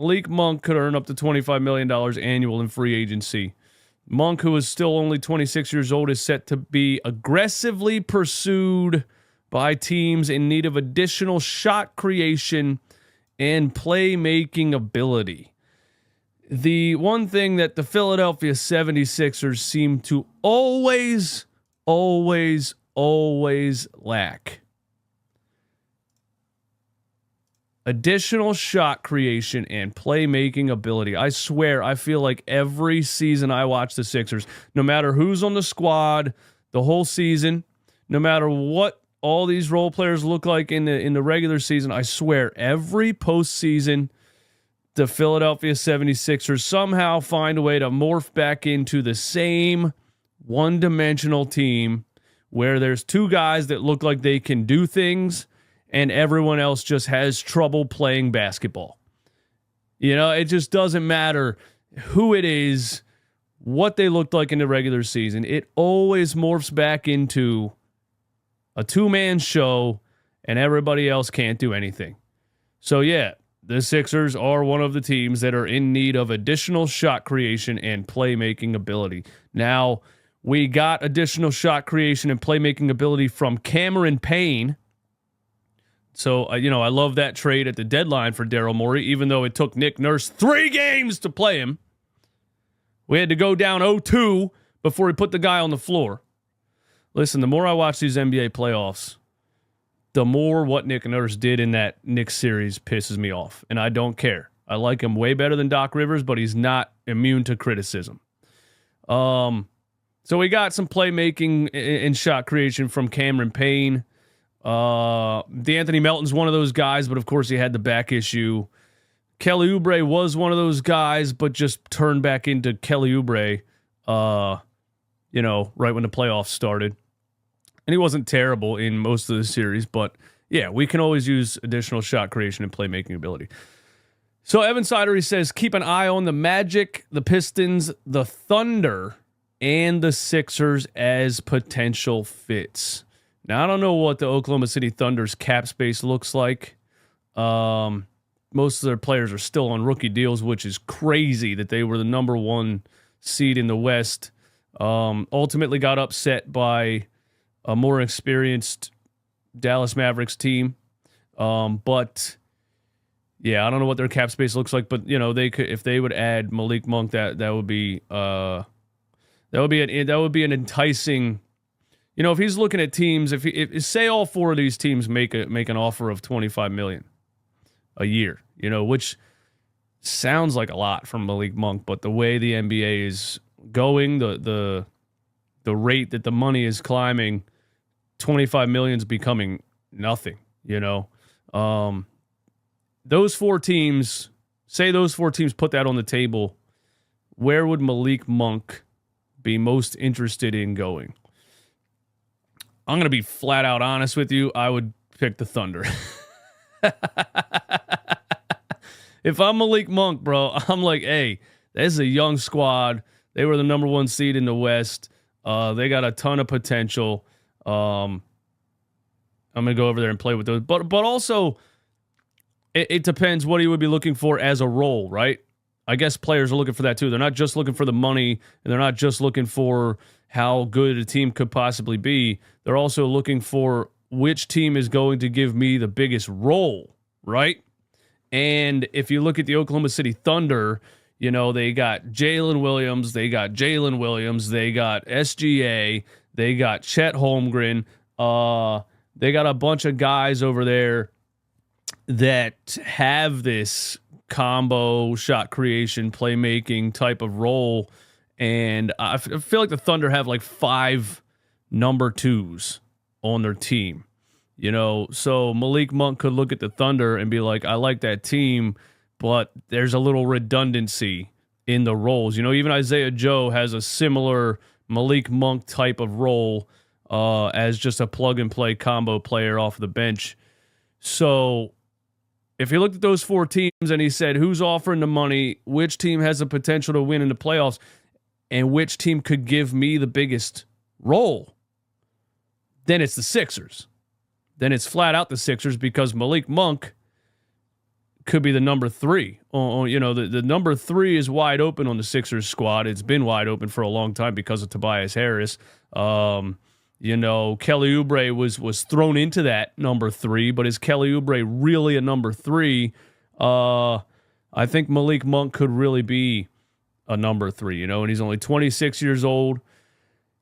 Malik Monk could earn up to $25 million annual in free agency. Monk, who is still only 26 years old, is set to be aggressively pursued by teams in need of additional shot creation and playmaking ability. The one thing that the Philadelphia 76ers seem to always lack: additional shot creation and playmaking ability. I swear, I feel like every season I watch the Sixers, no matter who's on the squad, the whole season, no matter what all these role players look like in the regular season, I swear every postseason, the Philadelphia 76ers somehow find a way to morph back into the same one-dimensional team where there's two guys that look like they can do things and everyone else just has trouble playing basketball. You know, it just doesn't matter who it is, what they looked like in the regular season. It always morphs back into a two-man show and everybody else can't do anything. So yeah, the Sixers are one of the teams that are in need of additional shot creation and playmaking ability. Now, we got additional shot creation and playmaking ability from Cameron Payne. So, I love that trade at the deadline for Daryl Morey, even though it took Nick Nurse 3 games to play him. We had to go down 0-2 before he put the guy on the floor. Listen, the more I watch these NBA playoffs, the more what Nick Nurse did in that Knicks series pisses me off. And I don't care. I like him way better than Doc Rivers, but he's not immune to criticism. So we got some playmaking and shot creation from Cameron Payne. D'Anthony Melton's one of those guys, but of course he had the back issue. Kelly Oubre was one of those guys, but just turned back into Kelly Oubre, right when the playoffs started. And he wasn't terrible in most of the series, but yeah, we can always use additional shot creation and playmaking ability. So Evan Sidery says, keep an eye on the Magic, the Pistons, the Thunder, and the Sixers as potential fits. Now, I don't know what the Oklahoma City Thunder's cap space looks like. Most of their players are still on rookie deals, which is crazy that they were the number 1 seed in the West. Ultimately got upset by a more experienced Dallas Mavericks team. But yeah, I don't know what their cap space looks like, but they could, if they would add Malik Monk, that would be an enticing. If he's looking at teams, if say all 4 of these teams make an offer of $25 million a year, which sounds like a lot from Malik Monk, but the way the NBA is going, the rate that the money is climbing, $25 million is becoming nothing. Those 4 teams, say those 4 teams put that on the table, where would Malik Monk be most interested in going? I'm going to be flat out honest with you. I would pick the Thunder. If I'm Malik Monk, bro, I'm like, hey, this is a young squad. They were the number 1 seed in the West. They got a ton of potential. I'm going to go over there and play with those. But also, it depends what he would be looking for as a role, right? I guess players are looking for that too. They're not just looking for the money, and they're not just looking for how good a team could possibly be. They're also looking for which team is going to give me the biggest role, right? And if you look at the Oklahoma City Thunder, they got Jalen Williams, they got Jalen Williams, they got SGA, they got Chet Holmgren, they got a bunch of guys over there that have this combo shot creation, playmaking type of role. And I feel like the Thunder have like 5 number 2s on their team, so Malik Monk could look at the Thunder and be like, I like that team, but there's a little redundancy in the roles. Even Isaiah Joe has a similar Malik Monk type of role as just a plug and play combo player off the bench. So if he looked at those 4 teams and he said, who's offering the money, which team has the potential to win in the playoffs, and which team could give me the biggest role, then it's the Sixers. Then it's flat out the Sixers, because Malik Monk could be the number 3. The number 3 is wide open on the Sixers squad. It's been wide open for a long time because of Tobias Harris. Kelly Oubre was thrown into that number 3, but is Kelly Oubre really a number 3? I think Malik Monk could really be a number 3, and he's only 26 years old.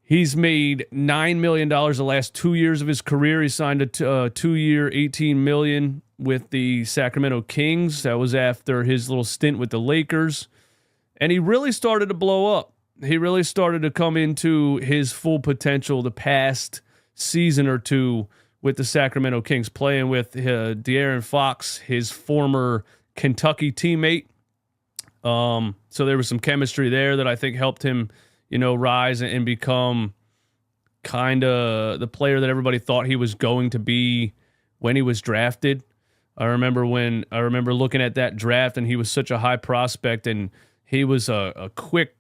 He's made $9 million the last 2 years of his career. He signed a 2-year, $18 million with the Sacramento Kings. That was after his little stint with the Lakers. And he really started to blow up. He really started to come into his full potential the past season or two with the Sacramento Kings, playing with De'Aaron Fox, his former Kentucky teammate. So there was some chemistry there that I think helped him, rise and become kind of the player that everybody thought he was going to be when he was drafted. I remember looking at that draft, and he was such a high prospect, and he was a quick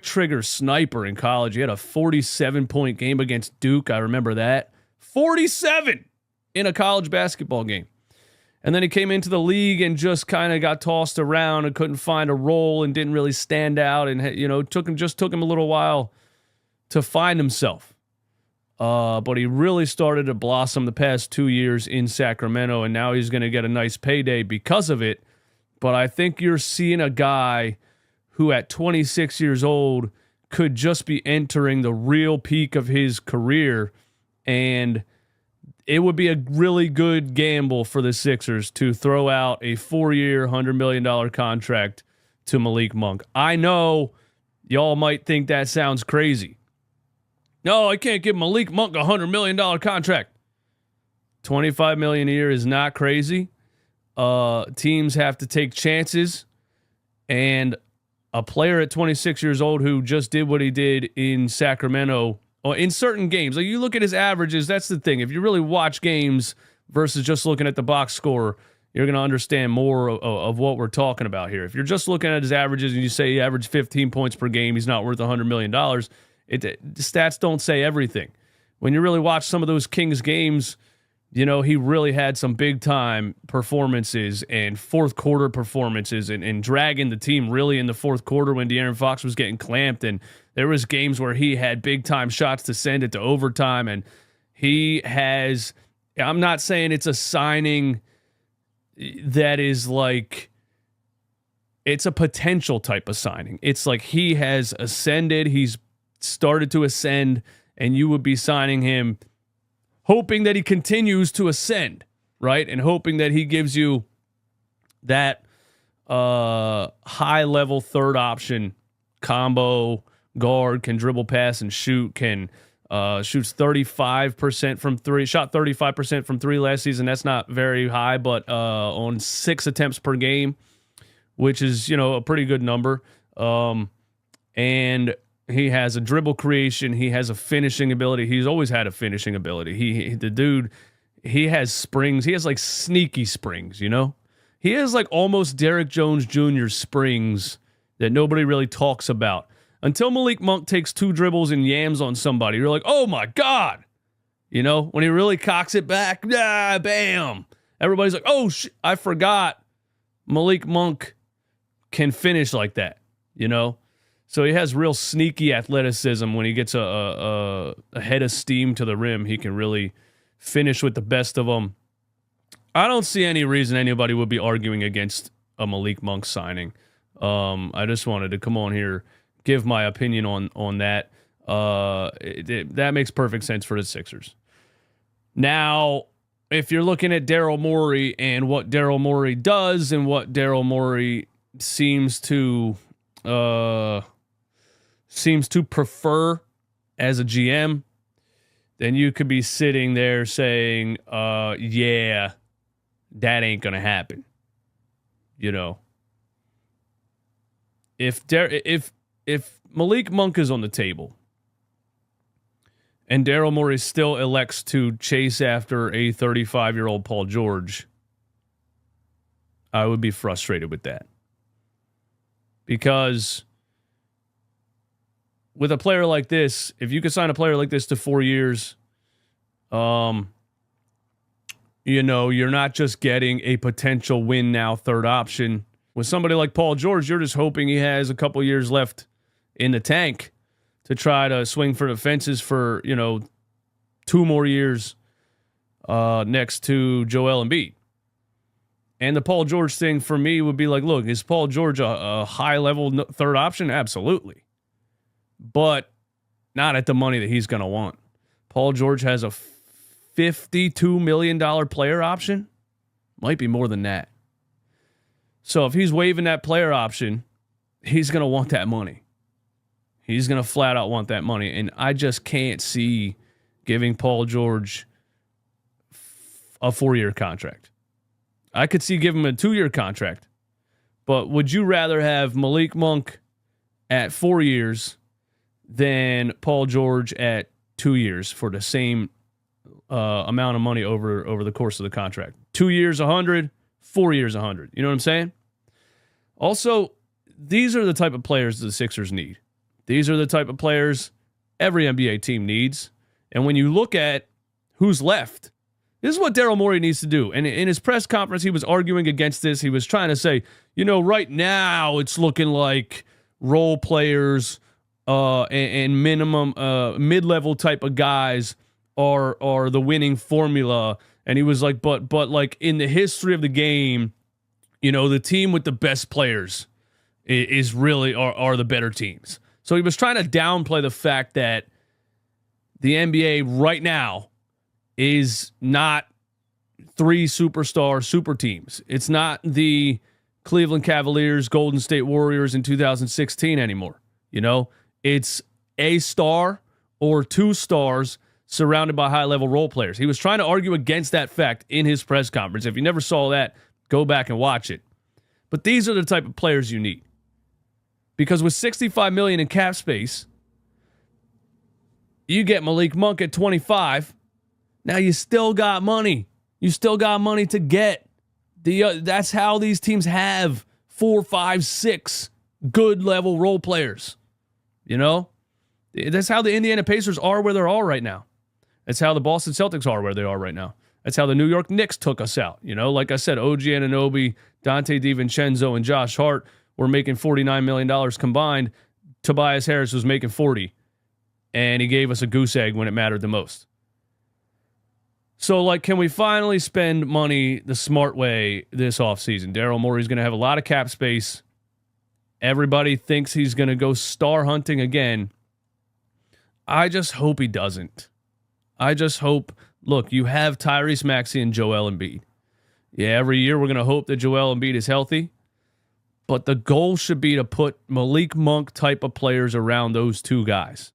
trigger sniper in college. He had a 47-point game against Duke. I remember that. 47 in a college basketball game. And then he came into the league and just kind of got tossed around and couldn't find a role and didn't really stand out. And, took him a little while to find himself. But he really started to blossom the past 2 years in Sacramento, and now he's going to get a nice payday because of it. But I think you're seeing a guy who at 26 years old could just be entering the real peak of his career, and it would be a really good gamble for the Sixers to throw out a 4-year, $100 million contract to Malik Monk. I know y'all might think that sounds crazy. No, I can't give Malik Monk a $100 million contract. $25 million a year is not crazy. Teams have to take chances, and a player at 26 years old who just did what he did in Sacramento, or in certain games, like you look at his averages, that's the thing. If you really watch games versus just looking at the box score, you're going to understand more of what we're talking about here. If you're just looking at his averages and you say he averaged 15 points per game, he's not worth $100 million. Stats don't say everything. When you really watch some of those Kings games, he really had some big-time performances and fourth-quarter performances and dragging the team really in the fourth quarter when De'Aaron Fox was getting clamped. And there was games where he had big-time shots to send it to overtime. And he has – I'm not saying it's a signing that is like – it's a potential type of signing. It's like he has ascended. He's started to ascend, and you would be signing him – hoping that he continues to ascend, right? And hoping that he gives you that high-level third option combo guard, can dribble, pass, and shoot, shoots 35% from three, shot 35% from three last season. That's not very high, but on 6 attempts per game, which is, a pretty good number. And he has a dribble creation. He has a finishing ability. He's always had a finishing ability. The dude, he has springs. He has like sneaky springs, He has like almost Derrick Jones Jr. springs that nobody really talks about. Until Malik Monk takes 2 dribbles and yams on somebody, you're like, oh my God. When he really cocks it back, bam. Everybody's like, oh, I forgot Malik Monk can finish like that, So he has real sneaky athleticism. When he gets a head of steam to the rim, he can really finish with the best of them. I don't see any reason anybody would be arguing against a Malik Monk signing. I just wanted to come on here, give my opinion on that. That makes perfect sense for the Sixers. Now, if you're looking at Daryl Morey and what Daryl Morey does and what Daryl Morey seems to prefer as a GM, then you could be sitting there saying, yeah, that ain't going to happen. If Malik Monk is on the table and Daryl Morey still elects to chase after a 35-year-old Paul George, I would be frustrated with that. Because with a player like this, if you could sign a player like this to 4 years, You're not just getting a potential win now third option. With somebody like Paul George, you're just hoping he has a couple years left in the tank to try to swing for the fences for, 2 more years next to Joel Embiid. And the Paul George thing for me would be like, look, is Paul George a high-level third option? Absolutely. But not at the money that he's going to want. Paul George has a $52 million player option. Might be more than that. So if he's waiving that player option, he's going to want that money. He's going to flat out want that money. And I just can't see giving Paul George a 4-year contract. I could see giving him a 2-year contract. But would you rather have Malik Monk at 4 years than Paul George at 2 years for the same amount of money over the course of the contract? 2 years, 100, 4 years, 100. You know what I'm saying? Also, these are the type of players the Sixers need. These are the type of players every NBA team needs. And when you look at who's left, this is what Daryl Morey needs to do. And in his press conference, he was arguing against this. He was trying to say, right now it's looking like role players and minimum mid-level type of guys are the winning formula. And he was like, but like in the history of the game, the team with the best players is really are the better teams. So he was trying to downplay the fact that the NBA right now is not 3 superstar super teams. It's not the Cleveland Cavaliers, Golden State Warriors in 2016 anymore. It's a star or 2 stars surrounded by high-level role players. He was trying to argue against that fact in his press conference. If you never saw that, go back and watch it. But these are the type of players you need. Because with $65 million in cap space, you get Malik Monk at 25. Now you still got money. You still got money to get. That's how these teams have 4, 5, 6 good level role players. That's how the Indiana Pacers are where they're all right now. That's how the Boston Celtics are where they are right now. That's how the New York Knicks took us out. Like I said, OG Anunoby, Dante DiVincenzo, and Josh Hart were making $49 million combined. Tobias Harris was making 40, and he gave us a goose egg when it mattered the most. So, can we finally spend money the smart way this offseason? Daryl Morey's going to have a lot of cap space. Everybody thinks he's going to go star hunting again. I just hope he doesn't. I just hope, look, you have Tyrese Maxey and Joel Embiid. Yeah, every year we're going to hope that Joel Embiid is healthy. But the goal should be to put Malik Monk type of players around those 2 guys.